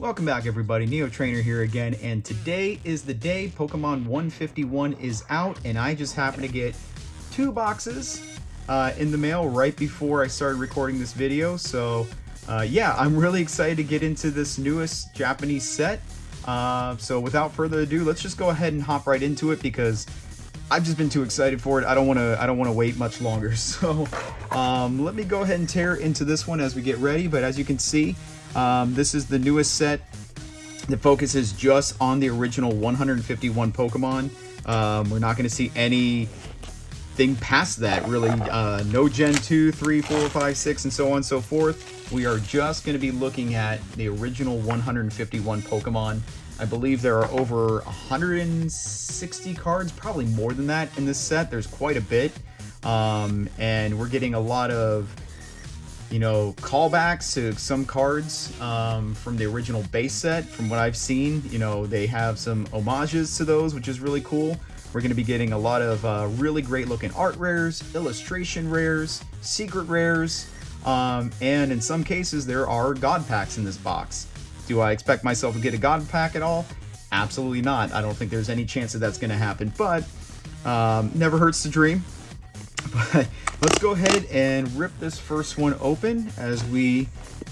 Welcome back everybody, Neo Trainer here again, and today is the day Pokemon 151 is out, and I just happened to get 2 boxes in the mail right before I started recording this video. So yeah, I'm really excited to get into this newest Japanese set. So without further ado, let's just go ahead and hop right into it because I've just been too excited for it. I don't want to wait much longer. So let me go ahead and tear into this one as we get ready. But as you can see, this is the newest set that focuses just on the original 151 Pokemon. We're not going to see anything past that, really. No Gen 2, 3, 4, 5, 6, and so on and so forth. We are just going to be looking at the original 151 Pokemon. I believe there are over 160 cards, probably more than that in this set. There's quite a bit. And we're getting a lot of, you know, callbacks to some cards from the original base set. From what I've seen, you know, they have some homages to those, which is really cool. We're going to be getting a lot of really great looking art rares, illustration rares, secret rares, and in some cases there are god packs in this box. Do I expect myself to get a god pack at all? Absolutely not. I don't think there's any chance that that's going to happen, but never hurts to dream. But let's go ahead and rip this first one open as we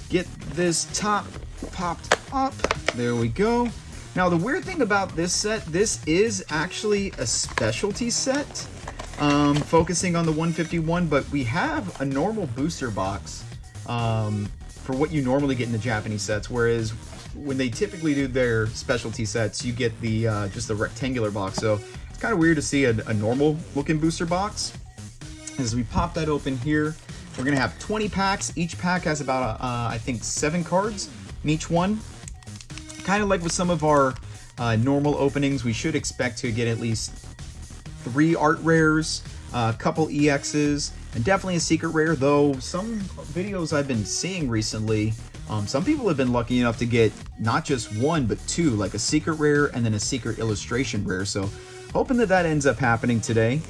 get this top popped up. There we go. Now the weird thing about this set, this is actually a specialty set focusing on the 151, but we have a normal booster box for what you normally get in the Japanese sets, whereas when they typically do their specialty sets, you get the just the rectangular box. So it's kind of weird to see a normal looking booster box. As we pop that open here, we're gonna have 20 packs. Each pack has about I think 7 cards in each one. Kind of like with some of our normal openings, we should expect to get at least 3 art rares, a couple EXs, and definitely a secret rare. Though some videos I've been seeing recently, some people have been lucky enough to get not just 1 but 2, like a secret rare and then a secret illustration rare. So hoping that that ends up happening today.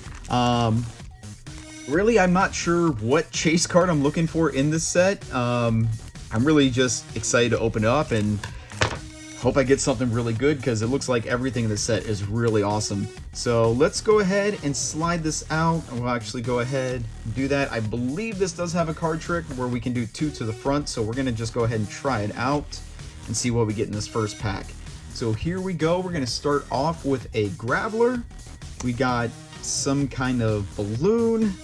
Really, I'm not sure what chase card I'm looking for in this set. I'm really just excited to open it up and hope I get something really good because it looks like everything in the set is really awesome. So let's go ahead and slide this out. We'll actually go ahead and do that. I believe this does have a card trick where we can do 2 to the front, so we're going to just go ahead and try it out and see what we get in this first pack. So here we go. We're going to start off with a Graveler. We got some kind of balloon.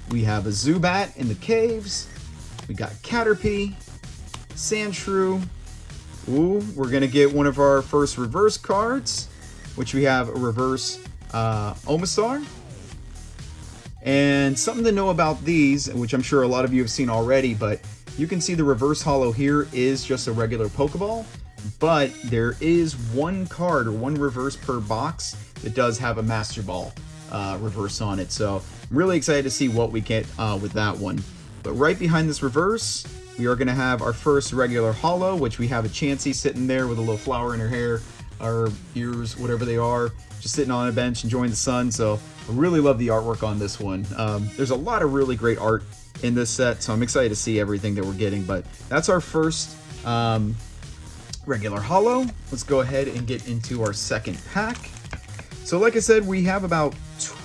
We have a Zubat in the caves. We got Caterpie, Sandshrew. Ooh, we're gonna get one of our first reverse cards, which we have a reverse Omastar. And something to know about these, which I'm sure a lot of you have seen already, but you can see the reverse holo here is just a regular Pokeball, but there is 1 card or 1 reverse per box that does have a Master Ball reverse on it. So I'm really excited to see what we get with that one. But right behind this reverse, we are going to have our first regular holo, which we have a Chansey sitting there with a little flower in her hair, or ears, whatever they are, just sitting on a bench enjoying the sun. So I really love the artwork on this one. There's a lot of really great art in this set, so I'm excited to see everything that we're getting. But that's our first regular holo. Let's go ahead and get into our second pack. So like I said, we have about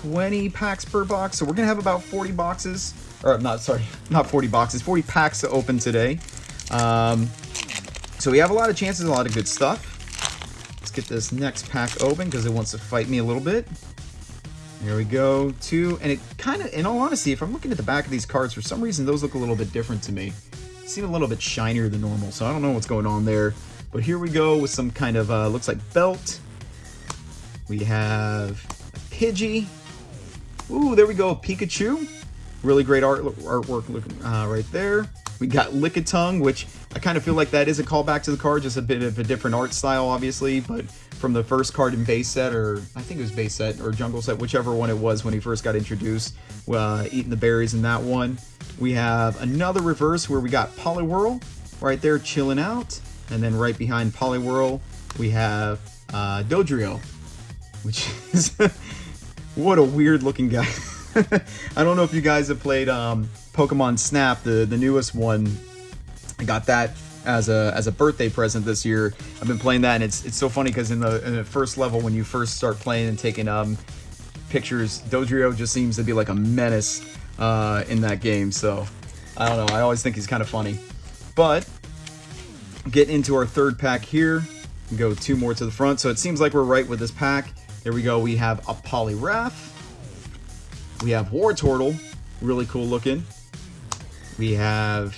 20 packs per box, so we're gonna have about 40 boxes, or not 40 boxes, 40 packs to open today. So we have a lot of chances, a lot of good stuff. Let's get this next pack open because it wants to fight me a little bit. There we go, 2, and it kind of, in all honesty, if I'm looking at the back of these cards, for some reason those look a little bit different to me. They seem a little bit shinier than normal, so I don't know what's going on there. But here we go with some kind of, looks like belt. We have a Pidgey. Ooh, there we go, Pikachu. Really great artwork looking right there. We got Lickitung, which I kind of feel like that is a callback to the card, just a bit of a different art style, obviously, but from the first card in base set, or I think it was base set or jungle set, whichever one it was when he first got introduced, eating the berries in that one. We have another reverse where we got Poliwhirl right there chilling out, and then right behind Poliwhirl we have Dodrio, which is what a weird looking guy. I don't know if you guys have played Pokemon Snap, the newest one. I got that as a birthday present this year. I've been playing that, and it's so funny because in the first level, when you first start playing and taking pictures, Dodrio just seems to be like a menace in that game. So I don't know, I always think he's kind of funny. But getting into our third pack here, go 2 more to the front. So it seems like we're right with this pack. There we go. We have a Poliwrath. We have Wartortle, really cool looking. We have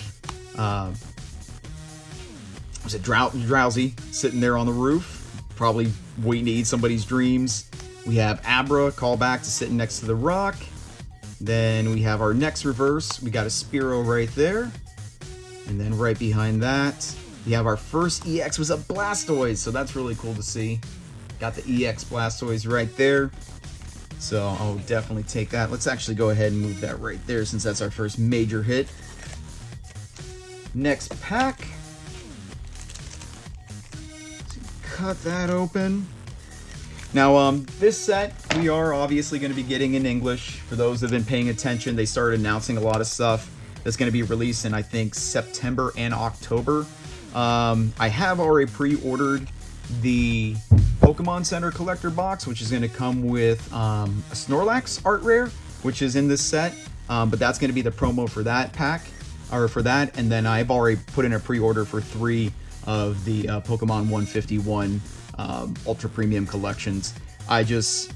was it Drowsy sitting there on the roof, probably waiting to eat somebody's dreams. We have Abra, callback to sitting next to the rock. Then we have our next reverse. We got a Spearow right there. And then right behind that, we have our first EX was a Blastoise, so that's really cool to see. Got the EX Blastoise right there. So I'll definitely take that. Let's actually go ahead and move that right there since that's our first major hit. Next pack. Cut that open. Now, this set we are obviously going to be getting in English. For those that have been paying attention, they started announcing a lot of stuff that's going to be released in, I think, September and October. I have already pre-ordered the Pokemon Center collector box, which is going to come with a Snorlax art rare, which is in this set. But that's going to be the promo for that pack, or for that. And then I've already put in a pre-order for 3 of the Pokemon 151 Ultra Premium collections. I just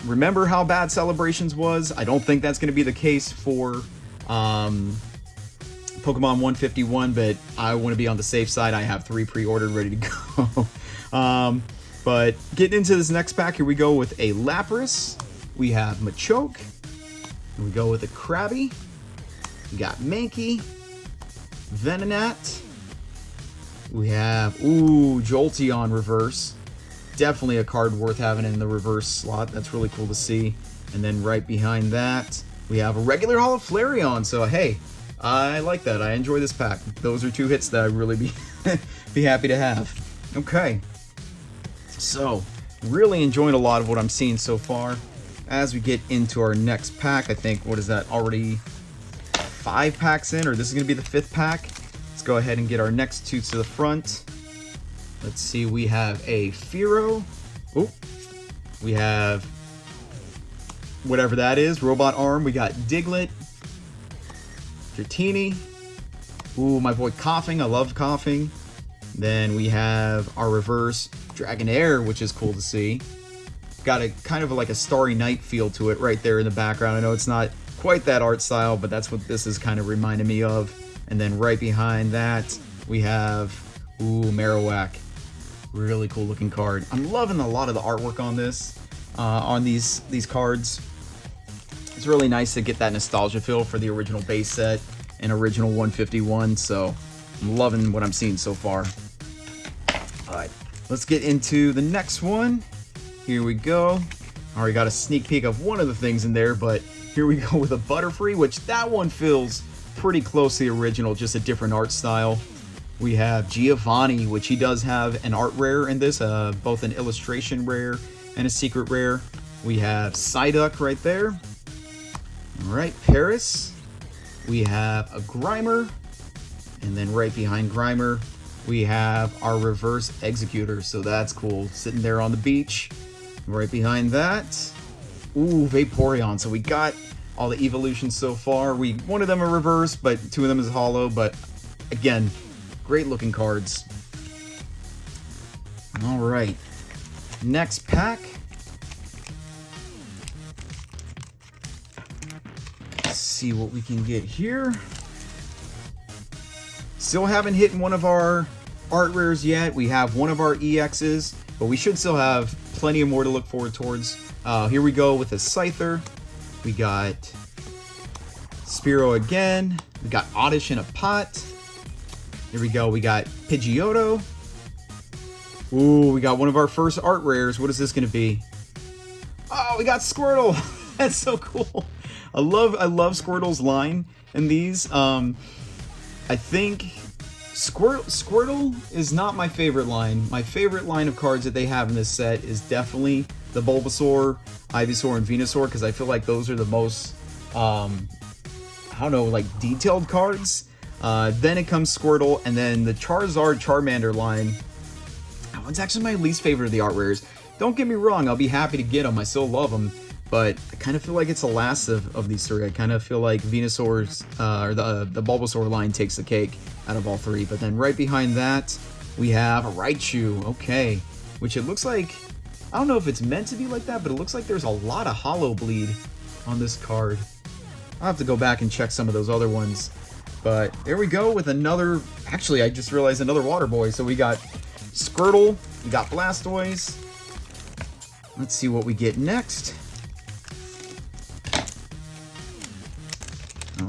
remember how bad Celebrations was. I don't think that's going to be the case for Pokemon 151, but I want to be on the safe side. I have 3 pre-ordered ready to go. But getting into this next pack, here we go with a Lapras. We have Machoke. We go with a Krabby. We got Mankey. Venonat. We have, Jolteon reverse. Definitely a card worth having in the reverse slot. That's really cool to see. And then right behind that, we have a regular Holo Flareon. So, hey, I like that. I enjoy this pack. Those are 2 hits that I'd really be happy to have. Okay. So, really enjoying a lot of what I'm seeing so far. As we get into our next pack, I think, what is that, already 5 packs in? Or this is going to be the 5th pack. Let's go ahead and get our next 2 to the front. Let's see, we have a Fearow. We have whatever that is, Robot Arm. We got Diglett. Dratini. My boy Coughing. I love Coughing. Then we have our reverse Dragonair, which is cool to see. Got a kind of like a Starry Night feel to it right there in the background. I know it's not quite that art style, but that's what this is kind of reminding me of. And then right behind that, we have, Marowak. Really cool looking card. I'm loving a lot of the artwork on this, on these cards. It's really nice to get that nostalgia feel for the original base set and original 151, so I'm loving what I'm seeing so far. Alright, let's get into the next one. Here we go. Already got a sneak peek of one of the things in there, but here we go with a Butterfree, which that one feels pretty close to the original, just a different art style. We have Giovanni, which he does have an art rare in this, both an illustration rare and a secret rare. We have Psyduck right there. Alright, Paris. We have a Grimer. And then right behind Grimer, we have our reverse Executor. So that's cool. Sitting there on the beach. Right behind that, Vaporeon. So we got all the evolutions so far. One of them are reverse, but 2 of them is holo. But again, great looking cards. All right, next pack. Let's see what we can get here. Still haven't hit one of our art rares yet. We have one of our EXs, but we should still have plenty of more to look forward towards. Here we go with a Scyther. We got Spearow again. We got Oddish in a pot. Here we go. We got Pidgeotto. We got one of our first art rares. What is this going to be? Oh, we got Squirtle. That's so cool. I love Squirtle's line in these. I think Squirtle is not my favorite line. My favorite line of cards that they have in this set is definitely the Bulbasaur, Ivysaur, and Venusaur, because I feel like those are the most, I don't know, like detailed cards. Then it comes Squirtle, and then the Charizard Charmander line. That one's actually my least favorite of the art rares. Don't get me wrong, I'll be happy to get them. I still love them. But I kind of feel like it's the last of these three. I kind of feel like Venusaur's, or the Bulbasaur line takes the cake out of all three. But then right behind that, we have a Raichu. Okay. Which it looks like, I don't know if it's meant to be like that, but it looks like there's a lot of hollow bleed on this card. I'll have to go back and check some of those other ones. But there we go with another, actually I just realized another water boy. So we got Squirtle, we got Blastoise. Let's see what we get next.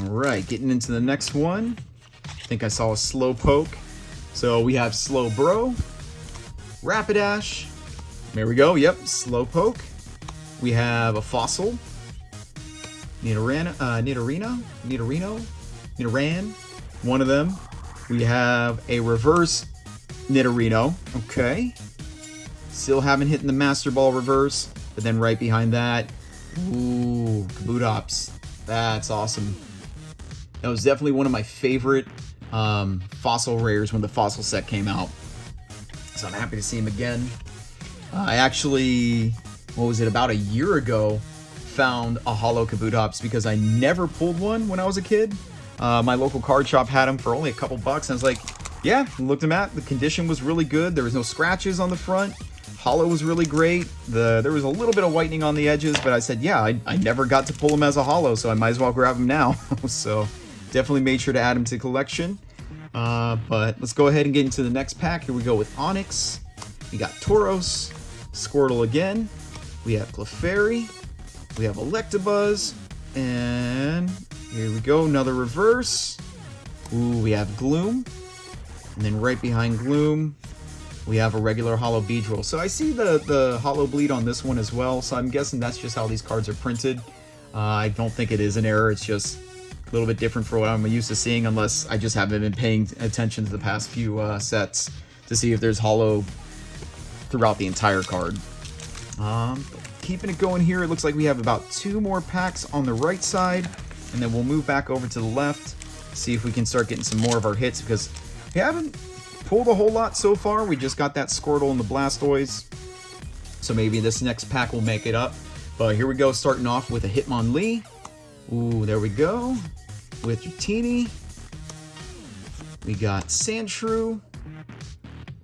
Alright, getting into the next one. I think I saw a Slowpoke. So we have Slowbro, Rapidash. There we go, yep, Slowpoke. We have a Fossil. Nidoran, one of them. We have a reverse Nidorino, okay. Still haven't hit the Master Ball reverse, but then right behind that, ooh, Kabutops. That's awesome. That was definitely one of my favorite fossil rares when the fossil set came out. So I'm happy to see him again. I actually, what was it, about a year ago, found a hollow Kabutops because I never pulled one when I was a kid. My local card shop had them for only a couple bucks, and I was like, yeah, looked them at. The condition was really good. There was no scratches on the front. Hollow was really great. There was a little bit of whitening on the edges, but I said, yeah, I never got to pull them as a hollow, so I might as well grab them now. So definitely made sure to add them to the collection. But let's go ahead and get into the next pack. Here we go with Onix. We got Tauros, Squirtle again. We have Clefairy. We have Electabuzz. And here we go, another reverse. Ooh, we have Gloom. And then right behind Gloom, we have a regular Hollow Beedrill. So I see the Hollow Bleed on this one as well, so I'm guessing that's just how these cards are printed. I don't think it is an error, it's just a little bit different for what I'm used to seeing, unless I just haven't been paying attention to the past few sets to see if there's Hollow throughout the entire card. Keeping it going here, it looks like we have about 2 more packs on the right side, and then we'll move back over to the left, see if we can start getting some more of our hits, because we haven't pulled a whole lot so far. We just got that Squirtle and the Blastoise, so maybe this next pack will make it up. But here we go, starting off with a Hitmonlee. Ooh, there we go. With Dratini. We got Sandshrew.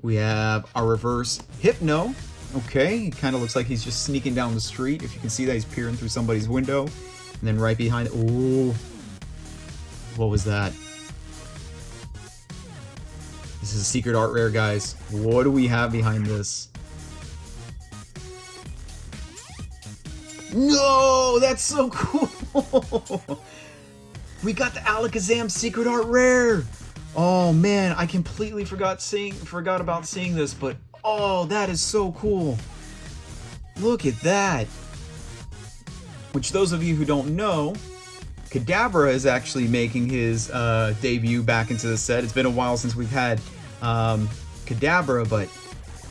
We have our reverse Hypno. Okay, it kind of looks like he's just sneaking down the street. If you can see that, he's peering through somebody's window. And then right behind, ooh, what was that? This is a secret art rare, guys. What do we have behind this? No, that's so cool. We got the Alakazam secret art rare. Oh man, I completely forgot about seeing this, but oh, that is so cool. Look at that. Which, those of you who don't know, Kadabra is actually making his debut back into the set. It's been a while since we've had Kadabra, but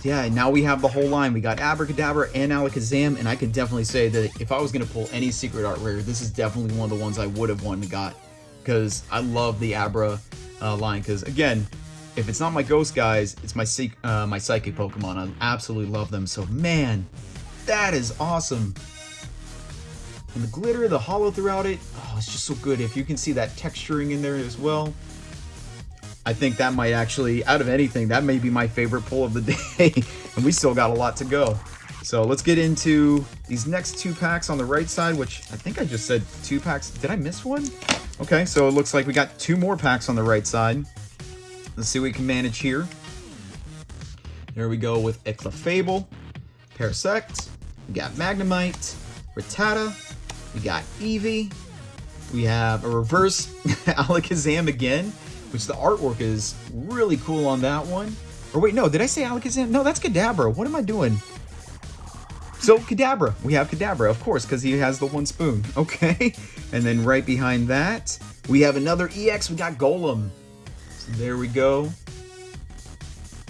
yeah, now we have the whole line. We got Abracadabra and Alakazam, and I could definitely say that if I was going to pull any secret art rare, this is definitely one of the ones I would have wanted to got, because I love the Abra line, because again, if it's not my ghost guys, it's my psychic Pokemon. I absolutely love them, so man, that is awesome. And the glitter, the hollow throughout it, oh, it's just so good. If you can see that texturing in there as well, I think that might actually, out of anything, that may be my favorite pull of the day. And we still got a lot to go. So let's get into these next 2 packs on the right side, which I think I just said 2 packs. Did I miss one? Okay, so it looks like we got 2 more packs on the right side. Let's see what we can manage here. There we go with Clefable, Parasect, we got Magnemite, Rattata, we got Eevee, we have a reverse Alakazam again, which the artwork is really cool on that one. Or wait, no, did I say Alakazam? No, that's Kadabra. What am I doing? So Kadabra, we have Kadabra, of course, because he has the 1 spoon. Okay, and then right behind that, we have another EX, we got Golem. So there we go.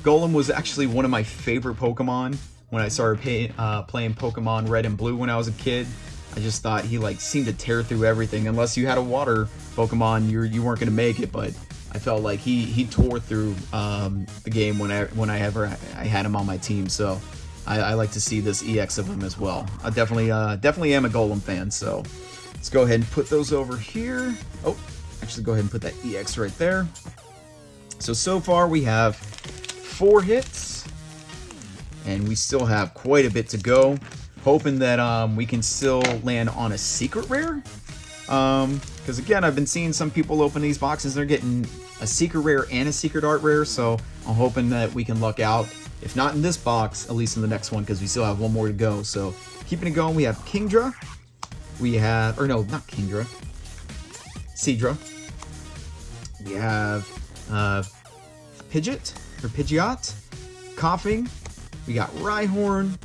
Golem was actually one of my favorite Pokemon when I started playing Pokemon Red and Blue when I was a kid. I just thought he like seemed to tear through everything. Unless you had a water Pokemon, you weren't going to make it, but I felt like he tore through the game whenever I had him on my team. So I like to see this EX of him as well. I definitely am a Golem fan. So let's go ahead and put those over here. Oh, actually go ahead and put that EX right there. So far we have 4 hits, and we still have quite a bit to go. Hoping that we can still land on a secret rare. Because again, I've been seeing some people open these boxes, they're getting a secret rare and a secret art rare, so I'm hoping that we can luck out. If not in this box, at least in the next one, because we still have one more to go. So keeping it going, we have Kingdra, we have, or no, not Kingdra, Seadra, we have Pidgeot, Coughing, we got Rhyhorn,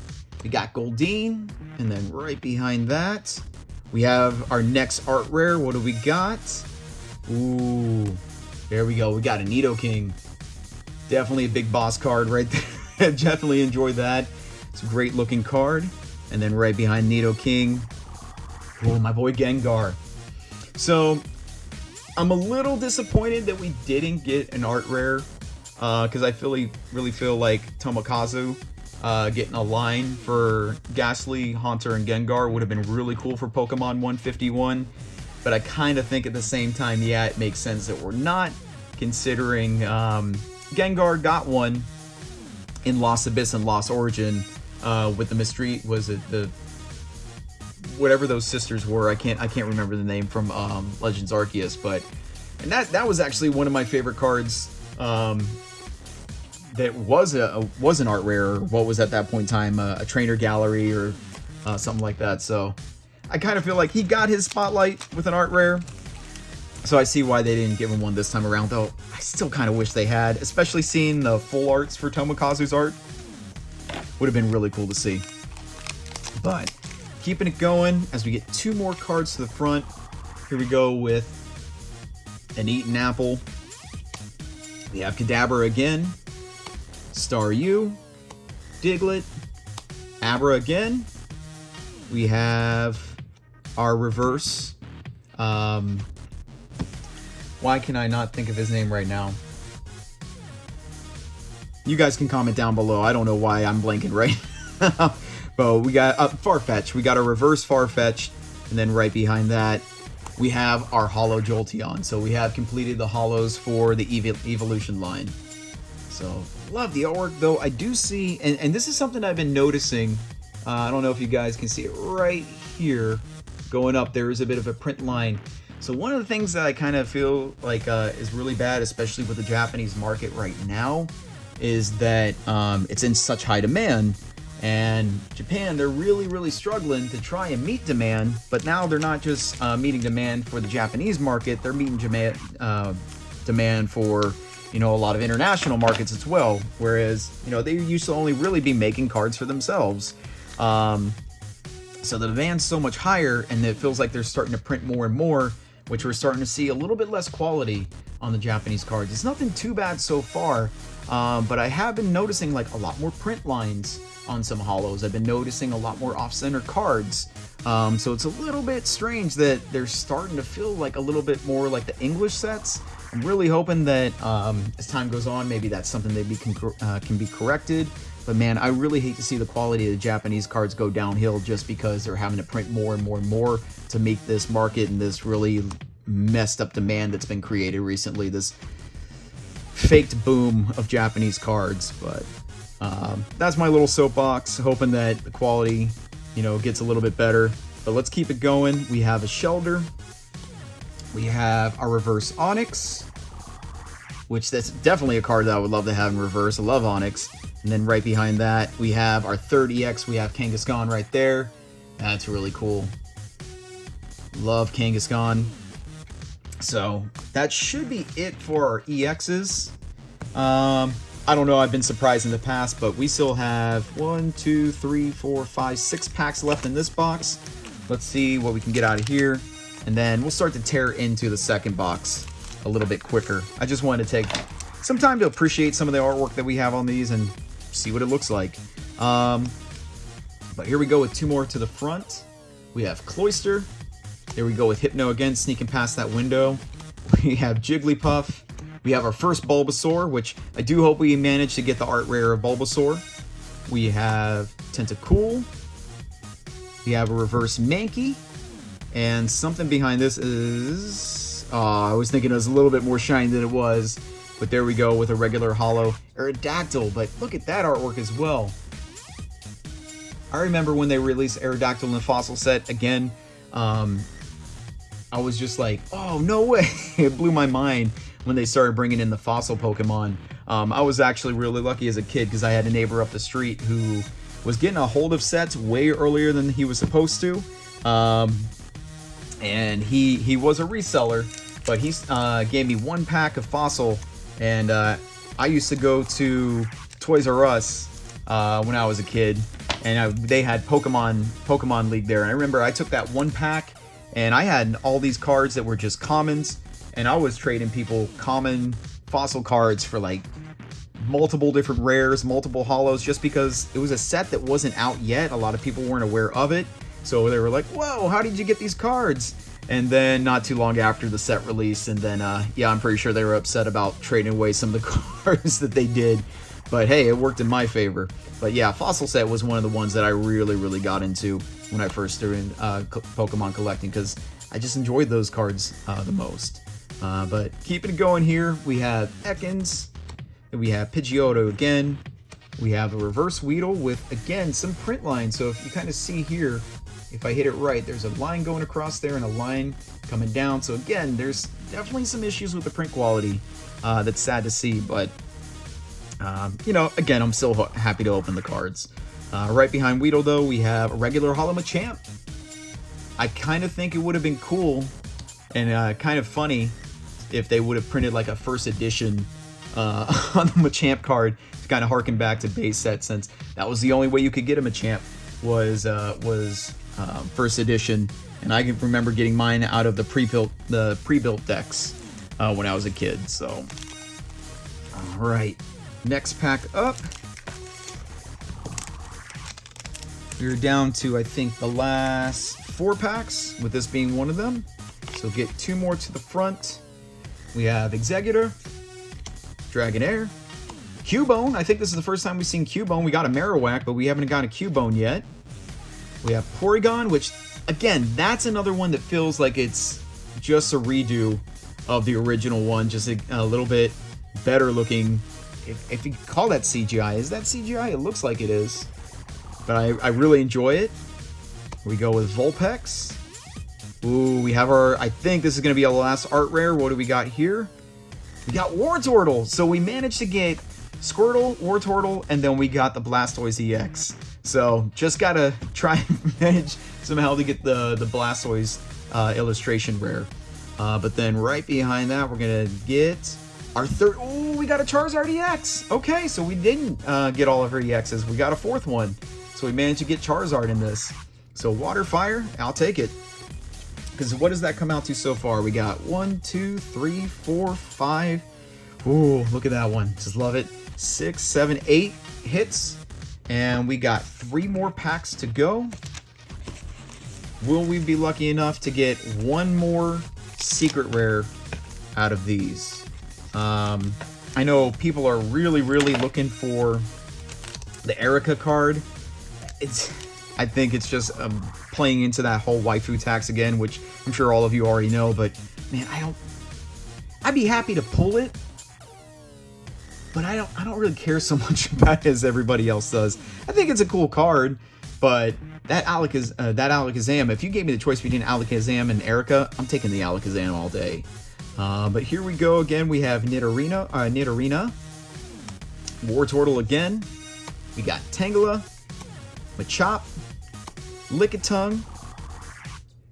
we got Goldeen, and then right behind that, we have our next art rare. What do we got? Ooh, there we go. We got a Nidoking. Definitely a big boss card right there. Definitely enjoyed that. It's a great looking card. And then right behind Nidoking, oh, my boy Gengar. So I'm a little disappointed that we didn't get an art rare, because I really feel like Tomokazu getting a line for Ghastly, Haunter, and Gengar would have been really cool for Pokemon 151. But I kind of think at the same time, yeah, it makes sense that we're not, considering Gengar got one in Lost Abyss and Lost Origin with the mystery, was it the whatever those sisters were? I can't remember the name from Legends Arceus, but and that was actually one of my favorite cards. That was an art rare, or what was at that point in time a trainer gallery or something like that. So I kind of feel like he got his spotlight with an art rare. So I see why they didn't give him one this time around, though I still kind of wish they had, especially seeing the full arts for Tomokazu's art. Would have been really cool to see. But keeping it going as we get 2 more cards to the front. Here we go with an Eaten Apple. We have Kadabra again. Staryu, Diglett, Abra again. We have our reverse. Why can I not think of his name right now? You guys can comment down below. I don't know why I'm blanking right now. But we got Farfetch. We got a reverse Farfetch. And then right behind that, we have our Holo Jolteon. So we have completed the holos for the evolution line. So love the artwork, though. I do see, and this is something I've been noticing. I don't know if you guys can see it right here. Going up, there is a bit of a print line. So one of the things that I kind of feel like is really bad, especially with the Japanese market right now, is that it's in such high demand. And Japan, they're really struggling to try and meet demand. But now they're not just meeting demand for the Japanese market, they're meeting demand for, you know, a lot of international markets as well. Whereas, you know, they used to only really be making cards for themselves. So the demand's so much higher, and it feels like they're starting to print more and more, which we're starting to see a little bit less quality on the Japanese cards. It's nothing too bad so far, but I have been noticing like a lot more print lines on some holos. I've been noticing a lot more off-center cards. So it's a little bit strange that they're starting to feel like a little bit more like the English sets. I'm really hoping that as time goes on, maybe that's something that can be corrected. But man, I really hate to see the quality of the Japanese cards go downhill just because they're having to print more and more to meet this market and this really messed up demand that's been created recently. This faked boom of Japanese cards. But that's my little soapbox, hoping that the quality, you know, gets a little bit better. But let's keep it going. We have a Shellder. We have our reverse Onyx, which that's definitely a card that I would love to have in reverse. I love Onyx. And then right behind that, we have our third EX. We have Kangaskhan right there. That's really cool. Love Kangaskhan. So that should be it for our EXs. I don't know, I've been surprised in the past, but we still have 1, 2, 3, 4, 5, 6 packs left in this box. Let's see what we can get out of here. And then we'll start to tear into the second box a little bit quicker. I just wanted to take some time to appreciate some of the artwork that we have on these and see what it looks like. But here we go with 2 more to the front. We have Cloyster. Here we go with Hypno again, sneaking past that window. We have Jigglypuff. We have our first Bulbasaur, which I do hope we manage to get the art rare of Bulbasaur. We have Tentacool. We have a reverse Mankey. And something behind this is... I was thinking it was a little bit more shiny than it was. But there we go with a regular holo Aerodactyl. But look at that artwork as well. I remember when they released Aerodactyl in the fossil set again. I was just like, oh, no way. It blew my mind when they started bringing in the fossil Pokemon. I was actually really lucky as a kid because I had a neighbor up the street who was getting a hold of sets way earlier than he was supposed to. And he was a reseller, but he gave me 1 pack of fossil. And I used to go to Toys R Us when I was a kid. And they had Pokemon League there. And I remember I took that 1 pack. And I had all these cards that were just commons, and I was trading people common fossil cards for like multiple different rares, multiple holos, just because it was a set that wasn't out yet. A lot of people weren't aware of it, so they were like, whoa, how did you get these cards? And then not too long after the set released, and then yeah, I'm pretty sure they were upset about trading away some of the cards that they did. But hey, it worked in my favor. But yeah, fossil set was one of the ones that I really got into when I first started Pokemon collecting, because I just enjoyed those cards the most. But keeping it going here, we have Ekans, we have Pidgeotto again, we have a reverse Weedle with, again, some print lines. So if you kind of see here, if I hit it right, there's a line going across there and a line coming down. So again, there's definitely some issues with the print quality that's sad to see, but you know, again, I'm still happy to open the cards. Right behind Weedle, though, we have a regular Holo Machamp. I kind of think it would have been cool and kind of funny if they would have printed like a first edition on the Machamp card to kind of harken back to base set, since that was the only way you could get a Machamp was first edition. And I can remember getting mine out of the pre-built decks when I was a kid. So, all right. Next pack up. We're down to, I think, the last 4 packs, with this being one of them. So get 2 more to the front. We have Exeggutor, Dragonair, Cubone. I think this is the first time we've seen Cubone. We got a Marowak, but we haven't got a Cubone yet. We have Porygon, which, again, that's another one that feels like it's just a redo of the original one, just a little bit better looking. If you call that CGI, is that CGI? It looks like it is. But I really enjoy it. We go with Vulpix. Ooh, we have our, I think this is going to be our last art rare. What do we got here? We got Wartortle. So we managed to get Squirtle, Wartortle, and then we got the Blastoise EX. So just got to try and manage somehow to get the Blastoise illustration rare. But then right behind that, we're going to get our third. Oh, we got a Charizard EX. Okay, so we didn't get all of our EXs. We got a 4th one. So we managed to get Charizard in this. So Water, Fire, I'll take it. Because what does that come out to so far? We got 1, 2, 3, 4, 5. Ooh, look at that one. Just love it. 6, 7, 8 hits. And we got 3 more packs to go. Will we be lucky enough to get 1 more secret rare out of these? I know people are really looking for the Erica card. I think it's just playing into that whole waifu tax again, which I'm sure all of you already know, but man, I'd be happy to pull it, but I don't really care so much about it as everybody else does. I think it's a cool card, but that Alakazam, if you gave me the choice between Alakazam and Erica, I'm taking the Alakazam all day. But here we go again. We have Nidorina, Wartortle again. We got Tangela, Machop, Lickitung.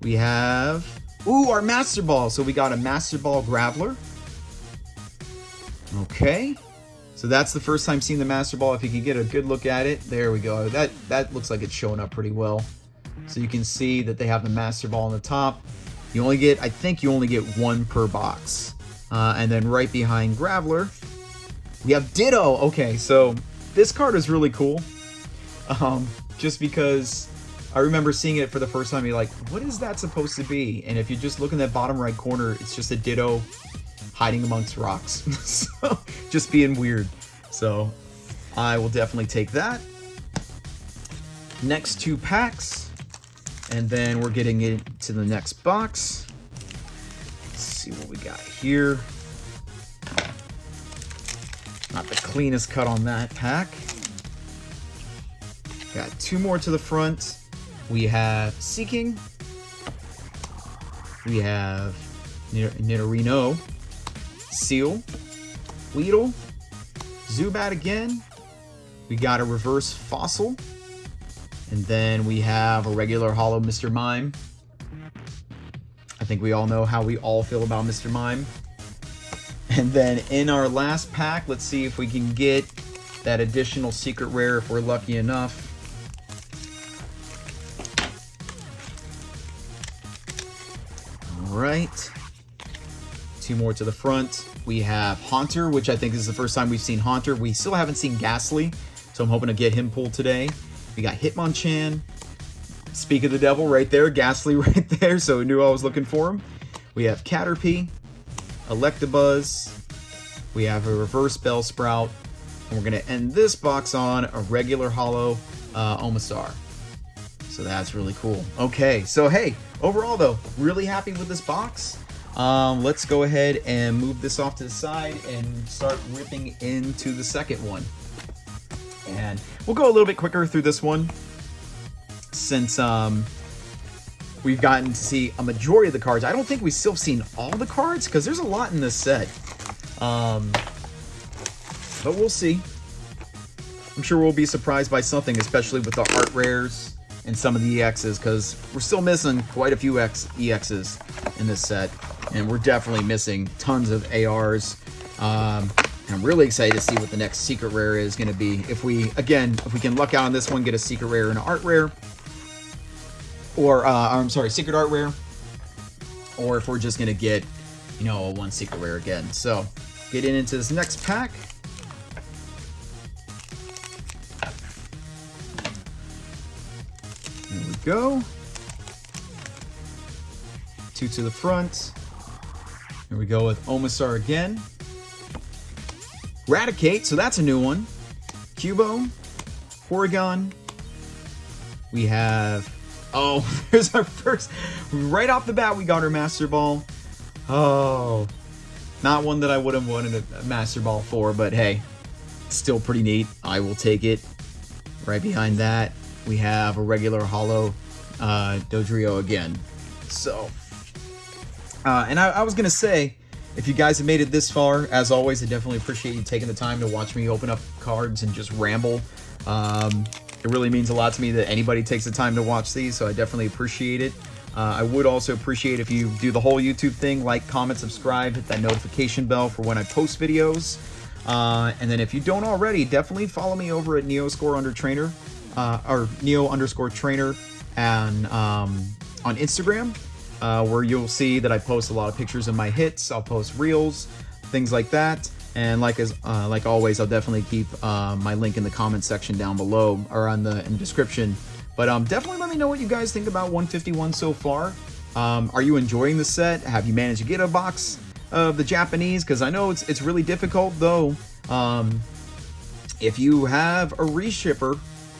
We have, ooh, our Master Ball. So we got a Master Ball Graveler. Okay. So that's the first time seeing the Master Ball. If you can get a good look at it, there we go. That looks like it's showing up pretty well. So you can see that they have the Master Ball on the top. You only get, I think you only get 1 per box. And then right behind Graveler, we have Ditto. Okay, so this card is really cool. Just because I remember seeing it for the first time, you're like, what is that supposed to be? And if you just look in that bottom right corner, it's just a Ditto hiding amongst rocks. So, just being weird. So I will definitely take that. Next 2 packs. And then we're getting into the next box. Let's see what we got here. Not the cleanest cut on that pack. Got 2 more to the front. We have Seeking. We have Nidorino, Seal, Weedle, Zubat again. We got a reverse Fossil. And then we have a regular holo Mr. Mime. I think we all know how we all feel about Mr. Mime. And then in our last pack, let's see if we can get that additional secret rare if we're lucky enough. All right. 2 more to the front. We have Haunter, which I think is the first time we've seen Haunter. We still haven't seen Ghastly, so I'm hoping to get him pulled today. We got Hitmonchan. Speak of the devil right there. Ghastly right there, so I knew I was looking for him. We have Caterpie. Electabuzz. We have a reverse Bellsprout. And we're going to end this box on a regular holo Omastar. So that's really cool. Okay, so hey, overall though, really happy with this box. Let's go ahead and move this off to the side and start ripping into the second one. And we'll go a little bit quicker through this one since we've gotten to see a majority of the cards. I don't think we've still seen all the cards because there's a lot in this set. But we'll see. I'm sure we'll be surprised by something, especially with the art rares and some of the EXs, because we're still missing quite a few EXs in this set. And we're definitely missing tons of ARs. I'm really excited to see what the next secret rare is going to be. If we can luck out on this one, get a secret rare and an art rare. Or, I'm sorry, secret art rare. Or if we're just going to get, you know, a 1 secret rare again. So, getting into this next pack. Here we go. 2 to the front. Here we go with Omastar again. Raticate, so that's a new one. Cubo, Porygon. We have, oh, there's our first, right off the bat we got our Master Ball. Oh, not one that I would have wanted a Master Ball for, but hey, still pretty neat. I will take it. Right behind that, we have a regular holo Dodrio again. So, and I was going to say, if you guys have made it this far, as always, I definitely appreciate you taking the time to watch me open up cards and just ramble. It really means a lot to me that anybody takes the time to watch these, so I definitely appreciate it. I would also appreciate if you do the whole YouTube thing, like, comment, subscribe, hit that notification bell for when I post videos. And then if you don't already, definitely follow me over at Neo_trainer, or Neo_trainer, and on Instagram. Where you'll see that I post a lot of pictures of my hits. I'll post reels, things like that. And like always, I'll definitely keep my link in the comment section down below or in the description. But definitely let me know what you guys think about 151 so far. Are you enjoying the set? Have you managed to get a box of the Japanese? Because I know it's really difficult though. If you have a reshipper,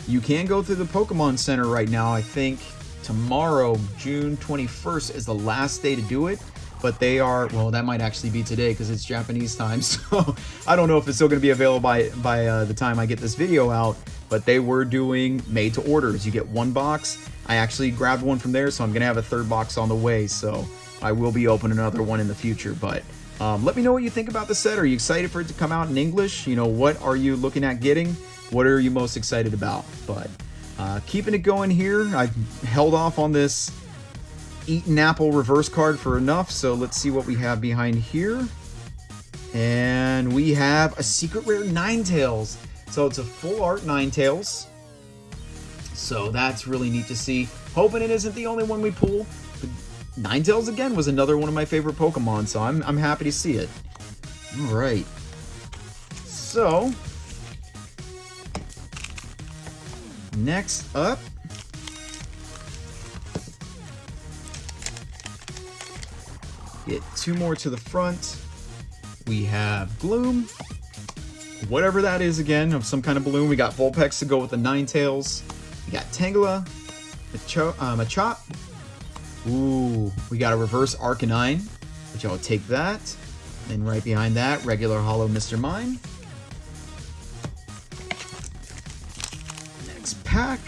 you can go through the Pokemon Center right now. I think tomorrow, June 21st, is the last day to do it, but they are, well, that might actually be today because it's Japanese time, so I don't know if it's still going to be available by the time I get this video out, but they were doing made to orders. You get 1 box. I actually grabbed one from there, so I'm going to have a 3rd box on the way, so I will be opening another one in the future. But let me know what you think about the set. Are you excited for it to come out in English? You know, what are you looking at getting? What are you most excited about? But keeping it going here. I've held off on this Eaten Apple reverse card for enough, so let's see what we have behind here. And we have a secret rare Ninetales. So it's a full art Ninetales. So that's really neat to see. Hoping it isn't the only one we pull. But Ninetales again was another one of my favorite Pokemon, so I'm happy to see it. All right. So next up, get 2 more to the front. We have Gloom. Whatever that is again, of some kind of balloon. We got Vulpix to go with the Ninetales. We got Tangela. Machop. Ooh, we got a reverse Arcanine, which I'll take that. Then right behind that, regular Holo Mr. Mime. Next pack.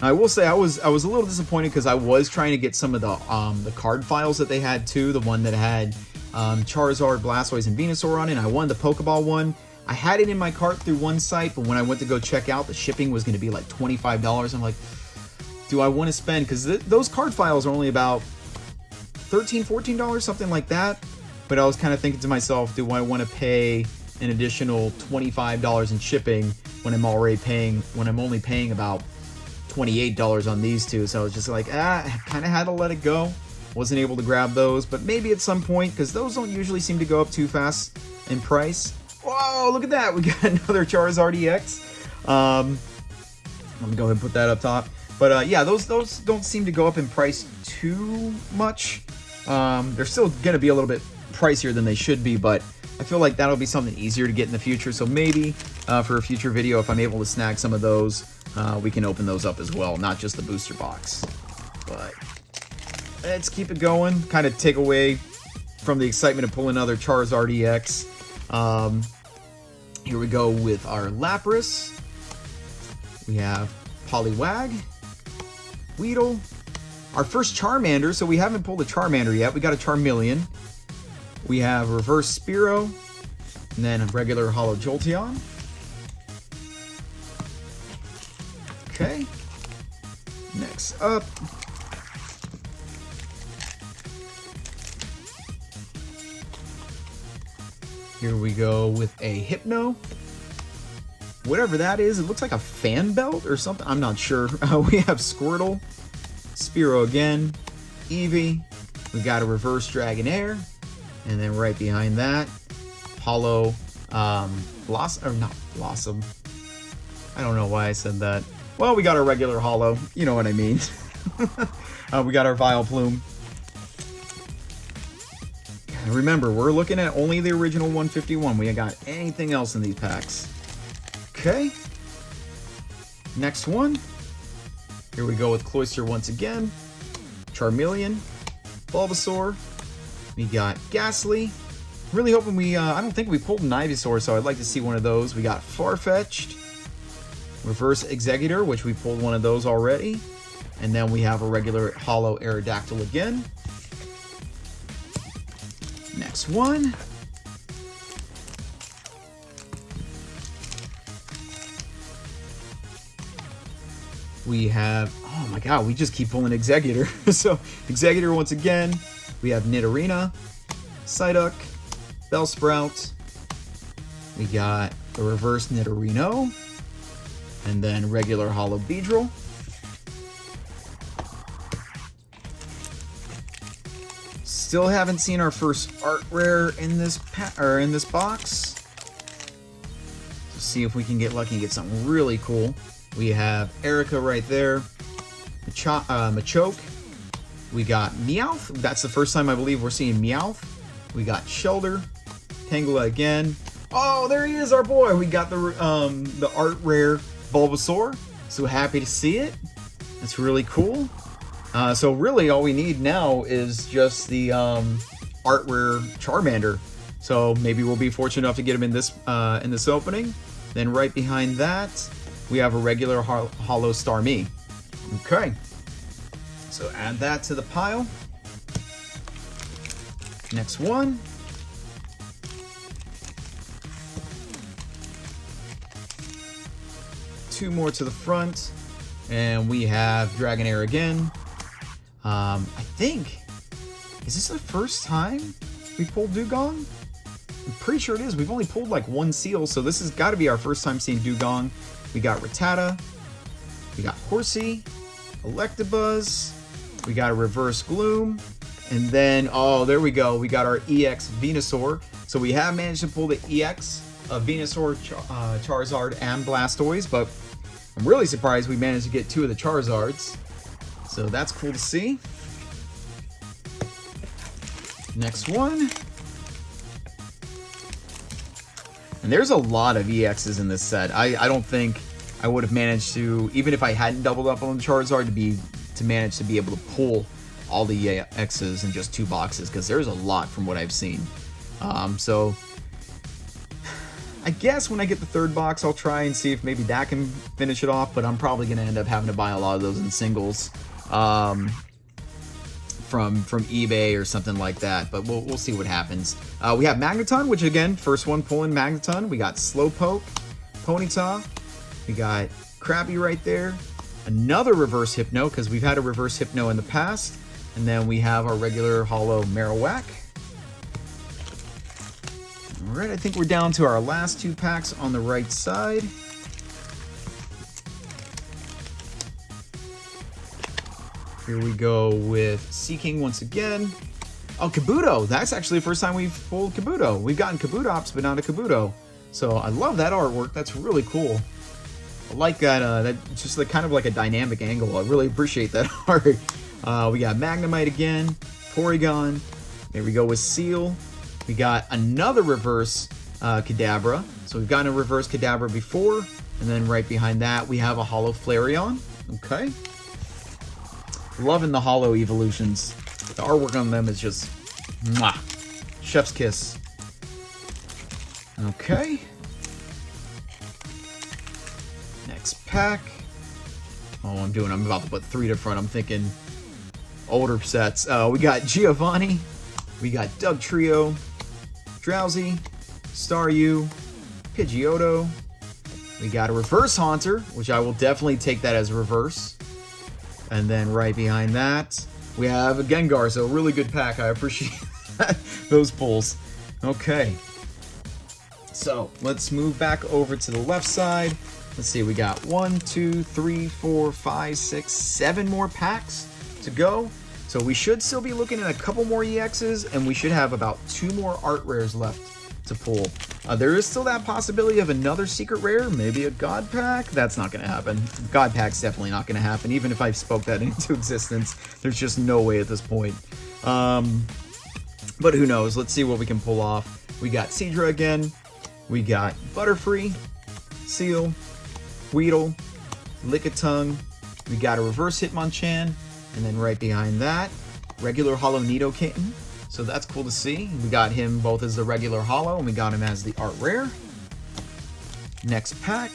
Now, I will say I was a little disappointed because I was trying to get some of the card files that they had too. The one that had Charizard, Blastoise, and Venusaur on it. I wanted the Pokeball one. I had it in my cart through one site, but when I went to go check out, the shipping was going to be like $25. I'm like, do I want to spend? Because those card files are only about $13, $14, something like that. But I was kind of thinking to myself, do I want to pay an additional $25 in shipping when I'm only paying about $28 on these two? So I was just like, I kind of had to let it go. Wasn't able to grab those, but maybe at some point, because those don't usually seem to go up too fast in price. Whoa, look at that. We got another Charizard EX. Let me go ahead and put that up top. But yeah, those don't seem to go up in price too much. They're still going to be a little bit pricier than they should be, but I feel like that'll be something easier to get in the future. So maybe for a future video, if I'm able to snag some of those, we can open those up as well, not just the booster box. But let's keep it going. Kind of take away from the excitement of pulling another Charizard EX. Here we go with our Lapras. We have Poliwag, Weedle, our first Charmander. So we haven't pulled a Charmander yet. We got a Charmeleon. We have Reverse Spearow, and then a regular Holo Jolteon. Okay. Next up, here we go with a Hypno. Whatever that is, it looks like a fan belt or something. I'm not sure. We have Squirtle, Spearow again, Eevee. We got a reverse Dragonair. And then right behind that, Holo Blossom, or not Blossom. I don't know why I said that. Well, we got our regular Holo. You know what I mean. We got our Vileplume. Remember, we're looking at only the original 151. We ain't got anything else in these packs. Okay. Next one. Here we go with Cloyster once again. Charmeleon. Bulbasaur. We got Ghastly. Really hoping we, I don't think we pulled an Ivysaur, so I'd like to see one of those. We got Farfetch'd. Reverse Exeggutor, which we pulled one of those already. And then we have a regular Holo Aerodactyl again. Next one. We have, oh my god, we just keep pulling Exeggutor. So, Exeggutor once again. We have Nidorina, Psyduck, Bellsprout. We got the reverse Nidorino. And then regular Holo Beedrill. Still haven't seen our first art rare in this box. Let's see if we can get lucky and get something really cool. We have Erica right there. Machoke. We got Meowth. That's the first time I believe we're seeing Meowth. We got Shelder. Tangela again. Oh, there he is, our boy. We got the art rare Bulbasaur. So happy to see it. That's really cool. So really all we need now is just the art rare Charmander. So maybe we'll be fortunate enough to get him in this opening. Then right behind that, we have a regular Holo Starmie. Okay. So add that to the pile. Next one. Two more to the front. And we have Dragonair again. I think, is this the first time we pulled Dugong? I'm pretty sure it is. We've only pulled like one seal, so this has got to be our first time seeing Dugong. We got Rattata. We got Horsey. Electabuzz. We got a reverse Gloom. And then, oh, there we go. We got our EX Venusaur. So we have managed to pull the EX of Venusaur, Charizard, and Blastoise, but I'm really surprised we managed to get two of the Charizards. So that's cool to see. Next one. And there's a lot of EXs in this set. I don't think I would have managed to, even if I hadn't doubled up on the Charizard, to manage to be able to pull all the EXs in just 2 boxes, because there's a lot from what I've seen. So I guess when I get the 3rd box, I'll try and see if maybe that can finish it off, but I'm probably going to end up having to buy a lot of those in singles from eBay or something like that, but we'll see what happens. We have Magneton, which again, first one pulling Magneton. We got Slowpoke, Ponyta, we got Krabby right there, another reverse Hypno, because we've had a reverse Hypno in the past, and then we have our regular holo Marowak. Alright, I think we're down to our last 2 packs on the right side. Here we go with Seaking once again. Oh, Kabuto! That's actually the first time we've pulled Kabuto. We've gotten Kabutops, but not a Kabuto. So I love that artwork. That's really cool. I like that. That's just kind of like a dynamic angle. I really appreciate that art. We got Magnemite again, Porygon. There we go with Seal. We got another reverse Kadabra. So we've gotten a reverse Kadabra before, and then right behind that we have a holo Flareon. Okay. Loving the holo evolutions. The artwork on them is just mwah, chef's kiss. Okay. Next pack. Oh, I'm about to put 3 to front. I'm thinking older sets. We got Giovanni. We got Doug Trio, Drowsy, Staryu, Pidgeotto. We got a reverse Haunter, which I will definitely take that as a reverse. And then right behind that, we have a Gengar, so really good pack. I appreciate those pulls. Okay. So, let's move back over to the left side. Let's see, we got 1, 2, 3, 4, 5, 6, 7 more packs to go. So we should still be looking at a couple more EXs, and we should have about 2 more art rares left to pull. There is still that possibility of another secret rare, maybe a God Pack. That's not going to happen. God Pack's definitely not going to happen, even if I spoke that into existence. There's just no way at this point. But who knows? Let's see what we can pull off. We got Seadra again. We got Butterfree, Seal, Weedle, Lickitung. We got a reverse Hitmonchan, and then right behind that, regular holo Nidoking. So that's cool to see. We got him both as the regular holo, and we got him as the art rare. Next pack.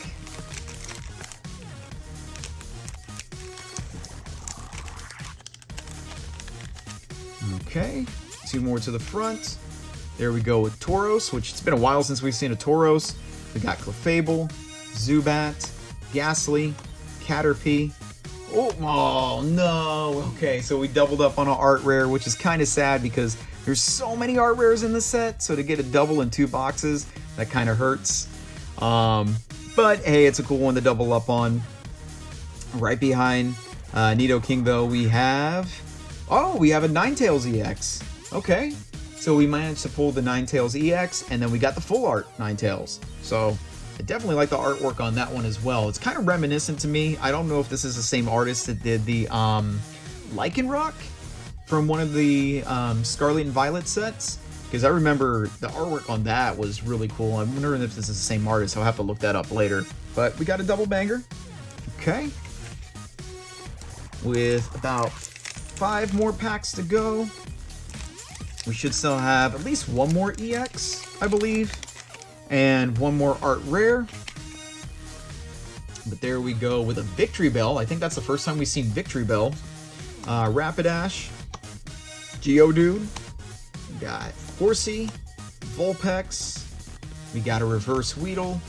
Okay, 2 more to the front. There we go with Tauros, which it's been a while since we've seen a Tauros. We got Clefable, Zubat, Ghastly, Caterpie. Oh no! Okay, so we doubled up on an art rare, which is kind of sad because there's so many art rares in the set. So to get a double in 2 boxes, that kind of hurts. But hey, it's a cool one to double up on. Right behind Nidoking, though, we have a Ninetales EX. Okay, so we managed to pull the Ninetales EX, and then we got the full art Ninetales. So I definitely like the artwork on that one as well. It's kind of reminiscent to me. I don't know if this is the same artist that did the Lycanroc from one of the Scarlet and Violet sets, because I remember the artwork on that was really cool. I'm wondering if this is the same artist. I'll have to look that up later. But we got a double banger. Okay. With about 5 more packs to go. We should still have at least 1 more EX, I believe. And 1 more art rare. But there we go with a Victory Bell. I think that's the first time we've seen Victory Bell. Rapidash, Geodude, we got Horsey, Vulpix, we got a reverse Weedle,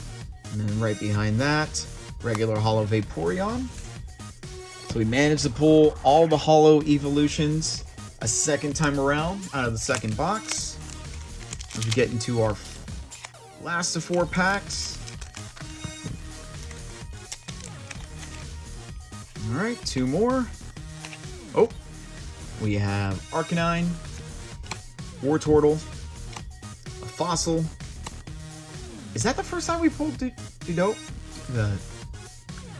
and then right behind that, regular holo Vaporeon. So we managed to pull all the holo evolutions a second time around out of the second box. As we get into our last of 4 packs. Alright, 2 more. Oh, we have Arcanine, Wartortle, a Fossil. Is that the first time we pulled Dudo?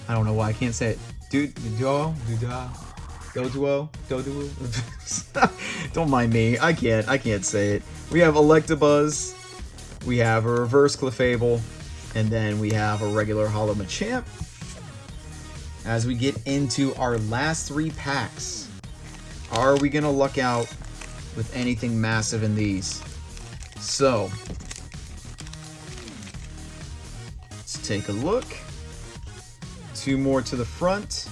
I don't know why I can't say it. Doduo? Don't Don't mind me. I can't say it. We have Electabuzz. We have a reverse Clefable. And then we have a regular Holo Machamp. As we get into our last 3 packs, are we going to luck out with anything massive in these? So, let's take a look. 2 more to the front.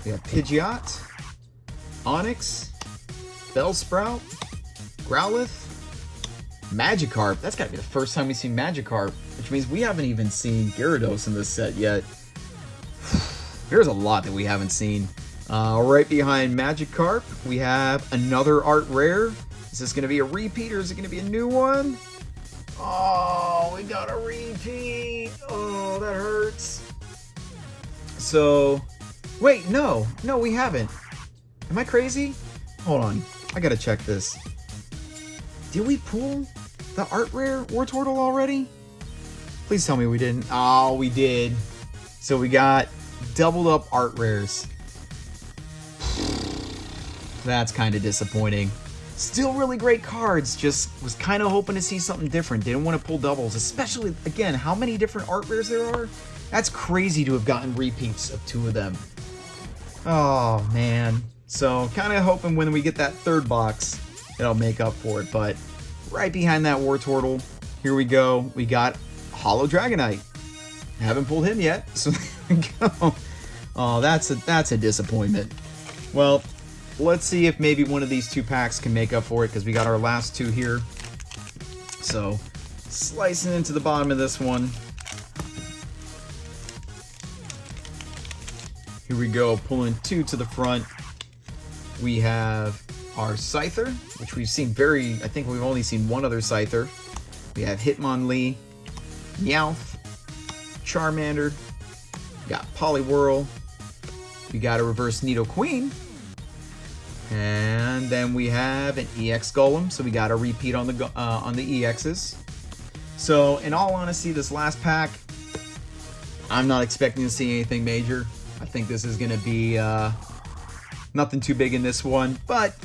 We have Pidgeot, Onix, Bellsprout, Growlithe, Magikarp. That's got to be the first time we've seen Magikarp, which means we haven't even seen Gyarados in this set yet. There's a lot that we haven't seen. Right behind Magikarp, we have another Art Rare. Is this going to be a repeat or is it going to be a new one? Oh, we got a repeat. Oh, that hurts. So, wait, no, we haven't. Am I crazy? Hold on, I gotta check this. Did we pull the Art Rare Wartortle already? Please tell me we didn't. Oh, we did. So we got doubled up Art Rares. That's kind of disappointing. Still really great cards, just was kind of hoping to see something different. Didn't want to pull doubles, especially, again, how many different Art Rares there are? That's crazy to have gotten repeats of 2 of them. Oh, man. So, kind of hoping when we get that 3rd box, it'll make up for it. But right behind that Wartortle, here we go. We got Holo Dragonite. Haven't pulled him yet, so there we go. Oh, that's a disappointment. Well, let's see if maybe one of these 2 packs can make up for it, because we got our last 2 here. So, slicing into the bottom of this one. Here we go, pulling 2 to the front. We have our Scyther, which we've seen I think we've only seen 1 other Scyther. We have Hitmonlee, Meowth, Charmander, we got Poliwhirl, we got a reverse Nidoqueen, and then we have an EX Golem, so we got a repeat on the EXs. So, in all honesty, this last pack, I'm not expecting to see anything major. I think this is going to be nothing too big in this one, but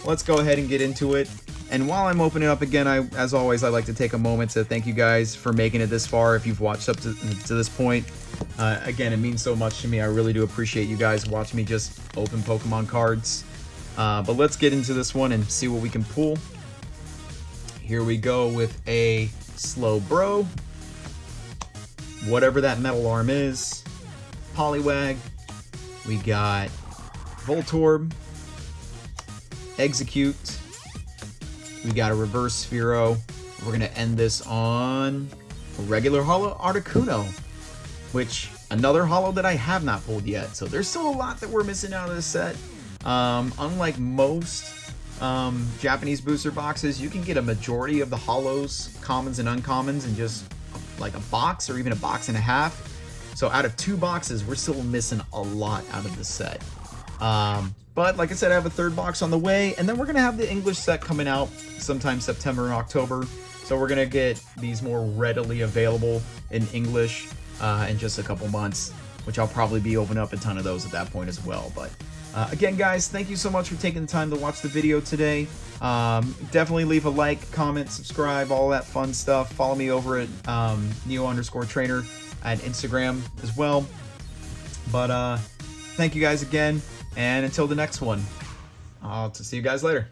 let's go ahead and get into it. And while I'm opening up again, as always, I'd like to take a moment to thank you guys for making it this far. If you've watched up to this point, again, it means so much to me. I really do appreciate you guys watching me just open Pokemon cards. But let's get into this one and see what we can pull. Here we go with a Slowbro, whatever that metal arm is, Poliwag, we got Voltorb, Execute, we got a reverse Sphero. We're going to end this on a regular holo Articuno, which another holo that I have not pulled yet. So there's still a lot that we're missing out of this set. Unlike most Japanese booster boxes, you can get a majority of the holos, commons and uncommons, in just like a box or even a box and a half. So out of 2 boxes, we're still missing a lot out of this set. But like I said, I have a 3rd box on the way, and then we're going to have the English set coming out sometime September and October. So we're going to get these more readily available in English in just a couple months, which I'll probably be opening up a ton of those at that point as well. But again, guys, thank you so much for taking the time to watch the video today. Definitely leave a like, comment, subscribe, all that fun stuff. Follow me over at Neo_trainer at Instagram as well. But thank you guys again, and until the next one, I'll see you guys later.